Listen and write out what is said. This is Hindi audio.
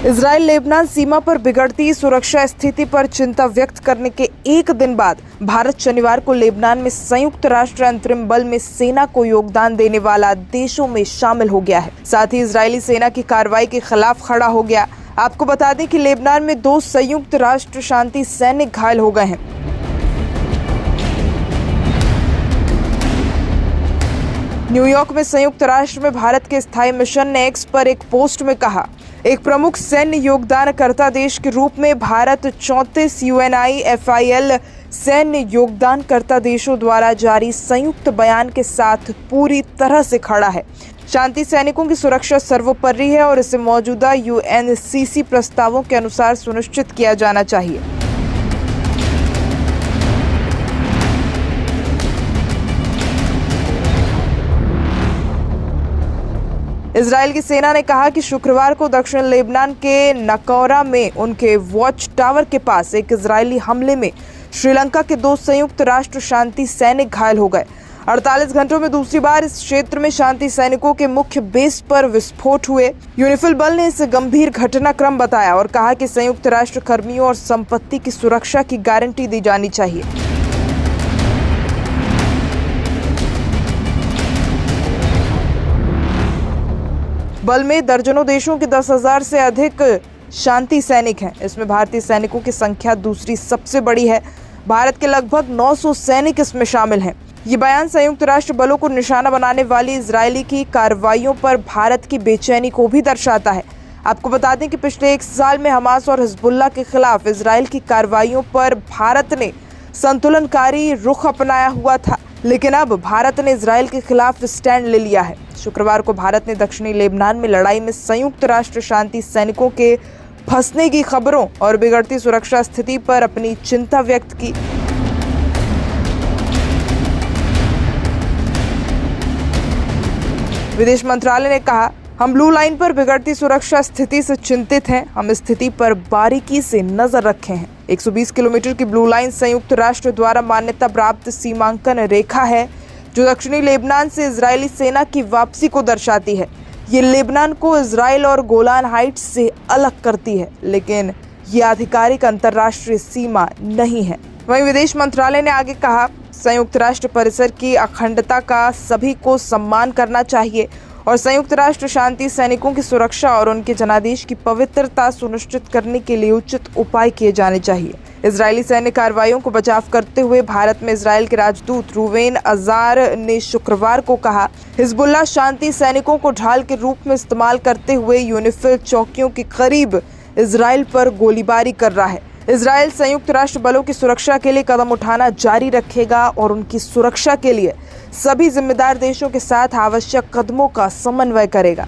इजराइल लेबनान सीमा पर बिगड़ती सुरक्षा स्थिति पर चिंता व्यक्त करने के एक दिन बाद भारत शनिवार को लेबनान में संयुक्त राष्ट्र अंतरिम बल में सेना को योगदान देने वाला देशों में शामिल हो गया है। साथ ही इजरायली सेना की कार्रवाई के खिलाफ खड़ा हो गया। आपको बता दें कि लेबनान में 2 संयुक्त राष्ट्र शांति सैनिक घायल हो गए हैं। न्यूयॉर्क में संयुक्त राष्ट्र में भारत के स्थायी मिशन ने एक्स पर एक पोस्ट में कहा, एक प्रमुख सैन्य योगदानकर्ता देश के रूप में भारत 34 UNIFIL सैन्य योगदानकर्ता देशों द्वारा जारी संयुक्त बयान के साथ पूरी तरह से खड़ा है। शांति सैनिकों की सुरक्षा सर्वोपरि है और इसे मौजूदा UNCC प्रस्तावों के अनुसार सुनिश्चित किया जाना चाहिए। इजराइल की सेना ने कहा कि शुक्रवार को दक्षिण लेबनान के नकौरा में उनके वॉच टावर के पास एक इजरायली हमले में श्रीलंका के 2 संयुक्त राष्ट्र शांति सैनिक घायल हो गए। 48 घंटों में दूसरी बार इस क्षेत्र में शांति सैनिकों के मुख्य बेस पर विस्फोट हुए। यूनिफिल बल ने इसे गंभीर घटनाक्रम बताया और कहा कि संयुक्त राष्ट्र कर्मियों और संपत्ति की सुरक्षा की गारंटी दी जानी चाहिए। बल में दर्जनों देशों के 10,000 से अधिक शांति सैनिक हैं। इसमें भारतीय सैनिकों की संख्या दूसरी सबसे बड़ी है। भारत के लगभग 900 सैनिक इसमें शामिल हैं। ये बयान संयुक्त राष्ट्र बलों को निशाना बनाने वाली इजरायली की कार्रवाइयों पर भारत की बेचैनी को भी दर्शाता है। आपको बता दें कि पिछले 1 साल में हमास और हिजबुल्लाह के खिलाफ इजराइल की कार्रवाइयों पर भारत ने संतुलनकारी रुख अपनाया हुआ था, लेकिन अब भारत ने इजराइल के खिलाफ स्टैंड ले लिया है। शुक्रवार को भारत ने दक्षिणी लेबनान में लड़ाई में संयुक्त राष्ट्र शांति सैनिकों के फंसने की खबरों और बिगड़ती सुरक्षा स्थिति पर अपनी चिंता व्यक्त की। विदेश मंत्रालय ने कहा, हम ब्लू लाइन पर बिगड़ती सुरक्षा स्थिति से चिंतित हैं। हम स्थिति पर बारीकी से नजर रखे हैं। 120 किलोमीटर की ब्लू लाइन संयुक्त राष्ट्र द्वारा मान्यता प्राप्त सीमांकन रेखा है जो दक्षिणी लेबनान से इजरायली सेना की वापसी को दर्शाती है। ये लेबनान को इजराइल और गोलान हाइट्स से अलग करती है, लेकिन ये आधिकारिक अंतर्राष्ट्रीय सीमा नहीं है। वहीं विदेश मंत्रालय ने आगे कहा, संयुक्त राष्ट्र परिसर की अखंडता का सभी को सम्मान करना चाहिए और संयुक्त राष्ट्र शांति सैनिकों की सुरक्षा और उनके जनादेश की पवित्रता सुनिश्चित करने के लिए उचित उपाय किए जाने चाहिए। इजरायली सैन्य कार्रवाइयों को बचाव करते हुए भारत में इजराइल के राजदूत रूवेन अजार ने शुक्रवार को कहा, हिजबुल्लाह शांति सैनिकों को ढाल के रूप में इस्तेमाल करते हुए यूनिफिल चौकियों के करीब इजराइल पर गोलीबारी कर रहा है। इजराइल संयुक्त राष्ट्र बलों की सुरक्षा के लिए कदम उठाना जारी रखेगा और उनकी सुरक्षा के लिए सभी जिम्मेदार देशों के साथ आवश्यक कदमों का समन्वय करेगा।